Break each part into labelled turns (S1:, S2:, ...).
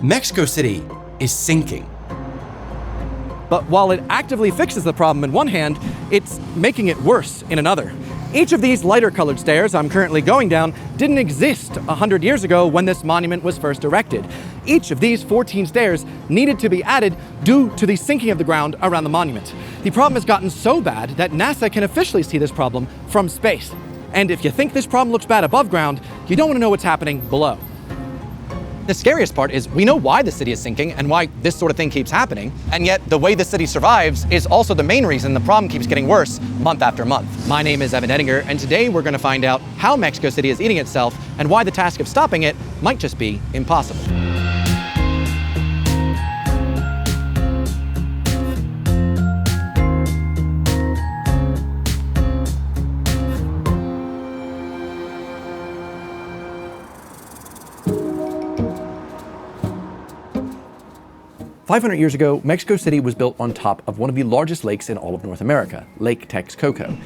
S1: Mexico City is sinking.
S2: But while it actively fixes the problem in one hand, it's making it worse in another. Each of these lighter colored stairs I'm currently going down didn't exist 100 years ago when this monument was first erected. Each of these 14 stairs needed to be added due to the sinking of the ground around the monument. The problem has gotten so bad that NASA can officially see this problem from space. And if you think this problem looks bad above ground, you don't want to know what's happening below. The scariest part is we know why the city is sinking and why this sort of thing keeps happening, and yet the way the city survives is also the main reason the problem keeps getting worse month after month. My name is Edinger, and today we're going to find out how Mexico City is eating itself and why the task of stopping it might just be impossible. 500 years ago, Mexico City was built on top of one of the largest lakes in all of North America, Lake Texcoco.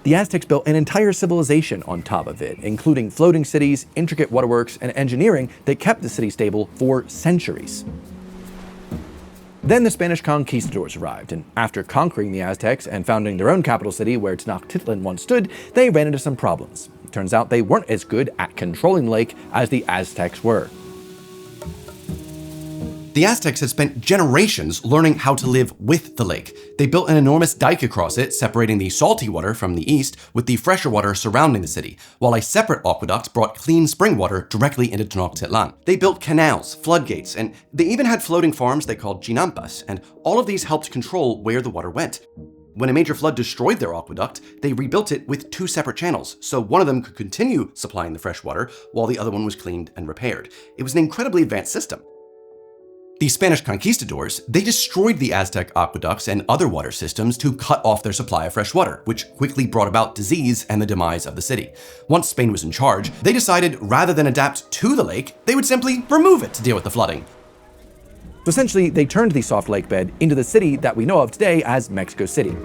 S2: The Aztecs built an entire civilization on top of it, including floating cities, intricate waterworks, and engineering that kept the city stable for centuries. Then the Spanish conquistadors arrived, and after conquering the Aztecs and founding their own capital city where Tenochtitlan once stood, they ran into some problems. It turns out they weren't as good at controlling the lake as the Aztecs were.
S1: The Aztecs had spent generations learning how to live with the lake. They built an enormous dike across it, separating the salty water from the east with the fresher water surrounding the city, while a separate aqueduct brought clean spring water directly into Tenochtitlan. They built canals, floodgates, and they even had floating farms they called chinampas, and all of these helped control where the water went. When a major flood destroyed their aqueduct, they rebuilt it with two separate channels, so one of them could continue supplying the fresh water while the other one was cleaned and repaired. It was an incredibly advanced system. The Spanish conquistadors, they destroyed the Aztec aqueducts and other water systems to cut off their supply of fresh water, which quickly brought about disease and the demise of the city. Once Spain was in charge, they decided rather than adapt to the lake, they would simply remove it to deal with the flooding.
S2: So essentially, they turned the soft lake bed into the city that we know of today as Mexico City.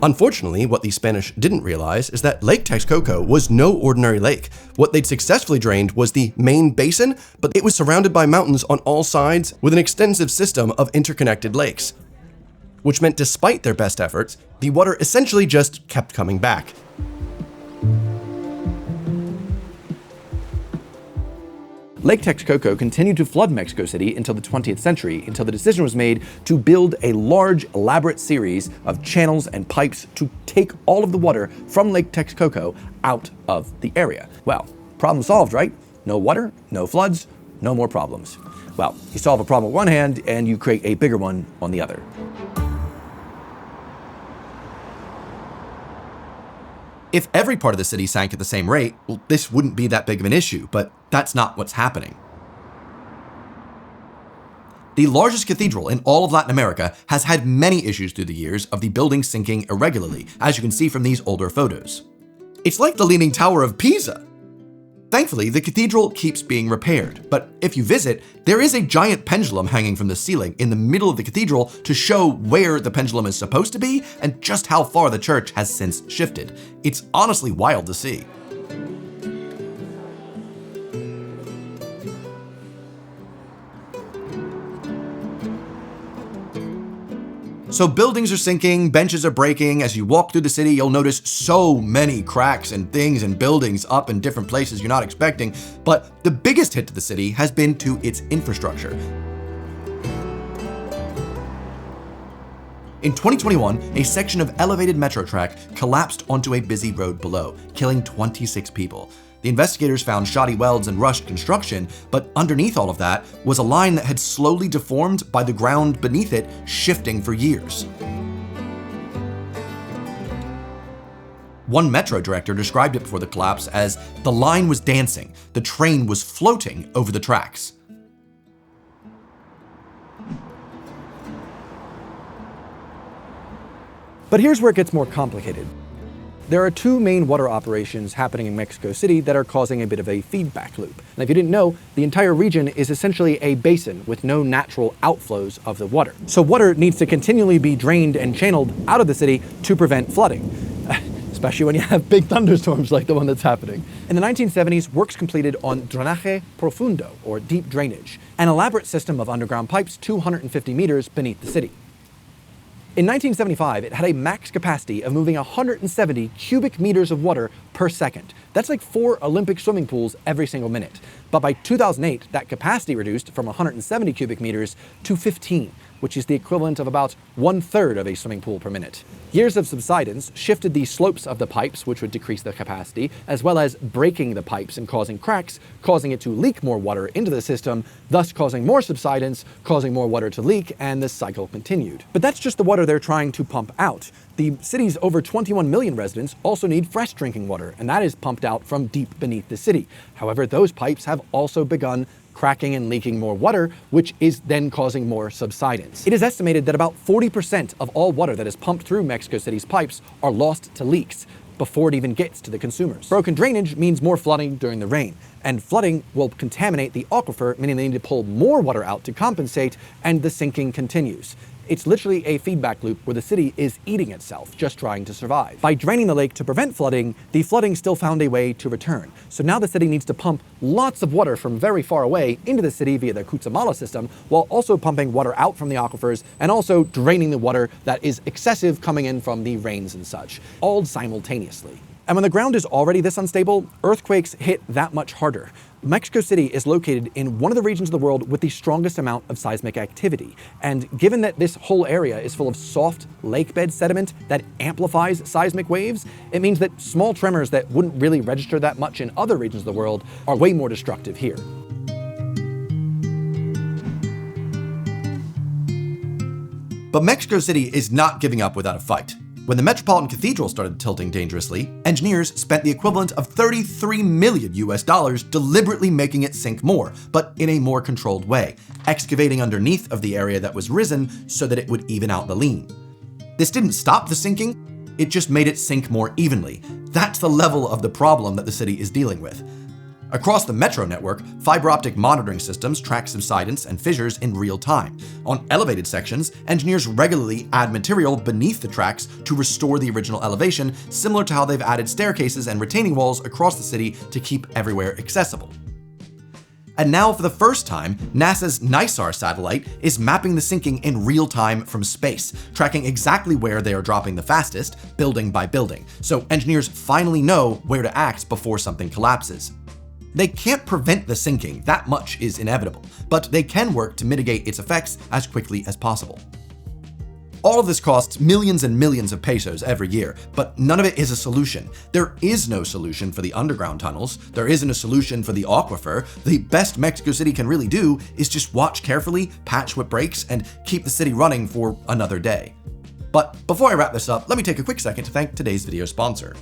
S1: Unfortunately, what the Spanish didn't realize is that Lake Texcoco was no ordinary lake. What they'd successfully drained was the main basin, but it was surrounded by mountains on all sides with an extensive system of interconnected lakes. Which meant despite their best efforts, the water essentially just kept coming back.
S2: Lake Texcoco continued to flood Mexico City until the 20th century, until the decision was made to build a large, elaborate series of channels and pipes to take all of the water from Lake Texcoco out of the area. Well, problem solved, right? No water, no floods, no more problems. Well, you solve a problem with one hand and you create a bigger one on the other.
S1: If every part of the city sank at the same rate, well, this wouldn't be that big of an issue, but that's not what's happening. The largest cathedral in all of Latin America has had many issues through the years of the building sinking irregularly, as you can see from these older photos. It's like the Leaning Tower of Pisa. Thankfully, the cathedral keeps being repaired, but if you visit, there is a giant pendulum hanging from the ceiling in the middle of the cathedral to show where the pendulum is supposed to be and just how far the church has since shifted. It's honestly wild to see. So buildings are sinking, benches are breaking. As you walk through the city, you'll notice so many cracks and things and buildings up in different places you're not expecting. But the biggest hit to the city has been to its infrastructure. In 2021, a section of elevated metro track collapsed onto a busy road below, killing 26 people. The investigators found shoddy welds and rushed construction, but underneath all of that was a line that had slowly deformed by the ground beneath it shifting for years. One metro director described it before the collapse as the line was dancing, the train was floating over the tracks.
S2: But here's where it gets more complicated. There are two main water operations happening in Mexico City that are causing a bit of a feedback loop. And if you didn't know, the entire region is essentially a basin with no natural outflows of the water. So water needs to continually be drained and channeled out of the city to prevent flooding, especially when you have big thunderstorms like the one that's happening. In the 1970s, works completed on drenaje profundo, or deep drainage, an elaborate system of underground pipes 250 meters beneath the city. In 1975, it had a max capacity of moving 170 cubic meters of water per second. That's like 4 Olympic swimming pools every single minute. But by 2008, that capacity reduced from 170 cubic meters to 15, which is the equivalent of about 1/3 of a swimming pool per minute. Years of subsidence shifted the slopes of the pipes, which would decrease the capacity, as well as breaking the pipes and causing cracks, causing it to leak more water into the system, thus causing more subsidence, causing more water to leak, and this cycle continued. But that's just the water they're trying to pump out. The city's over 21 million residents also need fresh drinking water, and that is pumped out from deep beneath the city. However, those pipes have also begun cracking and leaking more water, which is then causing more subsidence. It is estimated that about 40% of all water that is pumped through Mexico City's pipes are lost to leaks before it even gets to the consumers. Broken drainage means more flooding during the rain, and flooding will contaminate the aquifer, meaning they need to pull more water out to compensate, and the sinking continues. It's literally a feedback loop where the city is eating itself, just trying to survive. By draining the lake to prevent flooding, the flooding still found a way to return. So now the city needs to pump lots of water from very far away into the city via the Cutzamala system, while also pumping water out from the aquifers and also draining the water that is excessive coming in from the rains and such, all simultaneously. And when the ground is already this unstable, earthquakes hit that much harder. Mexico City is located in one of the regions of the world with the strongest amount of seismic activity. And given that this whole area is full of soft lakebed sediment that amplifies seismic waves, it means that small tremors that wouldn't really register that much in other regions of the world are way more destructive here.
S1: But Mexico City is not giving up without a fight. When the Metropolitan Cathedral started tilting dangerously, engineers spent the equivalent of $33 million deliberately making it sink more, but in a more controlled way, excavating underneath of the area that was risen so that it would even out the lean. This didn't stop the sinking, it just made it sink more evenly. That's the level of the problem that the city is dealing with. Across the metro network, fiber optic monitoring systems track subsidence and fissures in real time. On elevated sections, engineers regularly add material beneath the tracks to restore the original elevation, similar to how they've added staircases and retaining walls across the city to keep everywhere accessible. And now, for the first time, NASA's NISAR satellite is mapping the sinking in real time from space, tracking exactly where they are dropping the fastest, building by building, so engineers finally know where to act before something collapses. They can't prevent the sinking, that much is inevitable, but they can work to mitigate its effects as quickly as possible. All of this costs millions and millions of pesos every year, but none of it is a solution. There is no solution for the underground tunnels. There isn't a solution for the aquifer. The best Mexico City can really do is just watch carefully, patch what breaks, and keep the city running for another day. But before I wrap this up, let me take a quick second to thank today's video sponsor.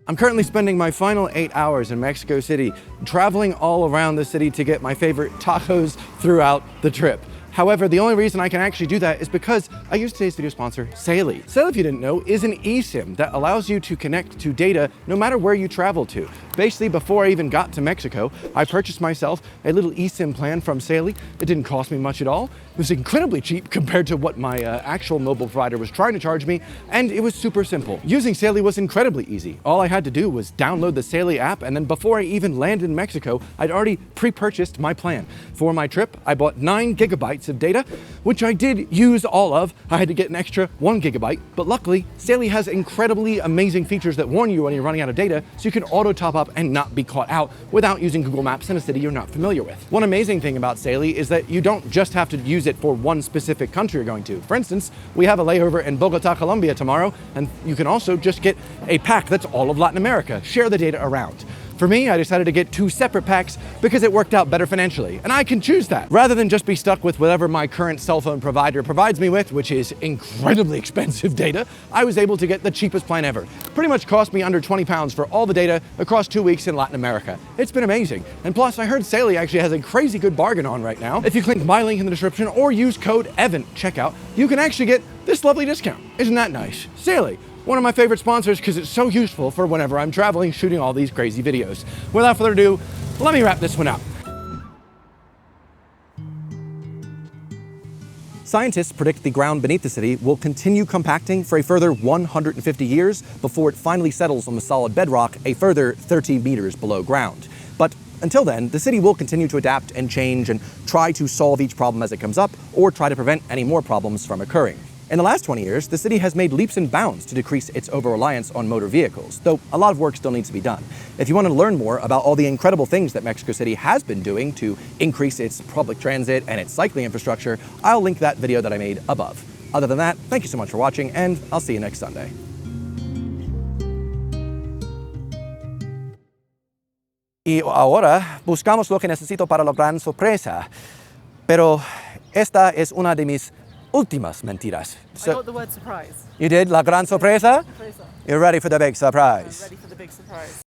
S2: I'm currently spending my final 8 hours in Mexico City, traveling all around the city to get my favorite tacos throughout the trip. However, the only reason I can actually do that is because I use today's video sponsor, Saily. Saily, if you didn't know, is an eSIM that allows you to connect to data no matter where you travel to. Basically, before I even got to Mexico, I purchased myself a little eSIM plan from Saily. It didn't cost me much at all. It was incredibly cheap compared to what my actual mobile provider was trying to charge me, and it was super simple. Using Saily was incredibly easy. All I had to do was download the Saily app, and then before I even landed in Mexico, I'd already pre-purchased my plan. For my trip, I bought 9 gigabytes of data, which I did use all of. I had to get an extra 1 gigabyte, but luckily, Saily has incredibly amazing features that warn you when you're running out of data, so you can auto top up and not be caught out without using Google Maps in a city you're not familiar with. One amazing thing about Saily is that you don't just have to use it for one specific country you're going to. For instance, we have a layover in Bogota, Colombia tomorrow, and you can also just get a pack that's all of Latin America. Share the data around. For me, I decided to get 2 separate packs because it worked out better financially, and I can choose that. Rather than just be stuck with whatever my current cell phone provider provides me with, which is incredibly expensive data, I was able to get the cheapest plan ever. Pretty much cost me under 20 pounds for all the data across 2 weeks in Latin America. It's been amazing. And plus, I heard Saily actually has a crazy good bargain on right now. If you click my link in the description or use code EVAN checkout, you can actually get this lovely discount. Isn't that nice? Saily, one of my favorite sponsors because it's so useful for whenever I'm traveling shooting all these crazy videos. Without further ado, let me wrap this one up. Scientists predict the ground beneath the city will continue compacting for a further 150 years before it finally settles on the solid bedrock a further 30 meters below ground. But until then, the city will continue to adapt and change and try to solve each problem as it comes up or try to prevent any more problems from occurring. In the last 20 years, the city has made leaps and bounds to decrease its over-reliance on motor vehicles, though a lot of work still needs to be done. If you want to learn more about all the incredible things that Mexico City has been doing to increase its public transit and its cycling infrastructure, I'll link that video that I made above. Other than that, thank you so much for watching, and I'll see you next Sunday. Y ahora buscamos lo que necesito para la gran sorpresa, pero esta es una de mis últimas mentiras.
S3: I got the word surprise.
S2: You did? La gran sorpresa?
S3: Sorpresa.
S2: You're ready for the big surprise.
S3: I'm ready for the big surprise.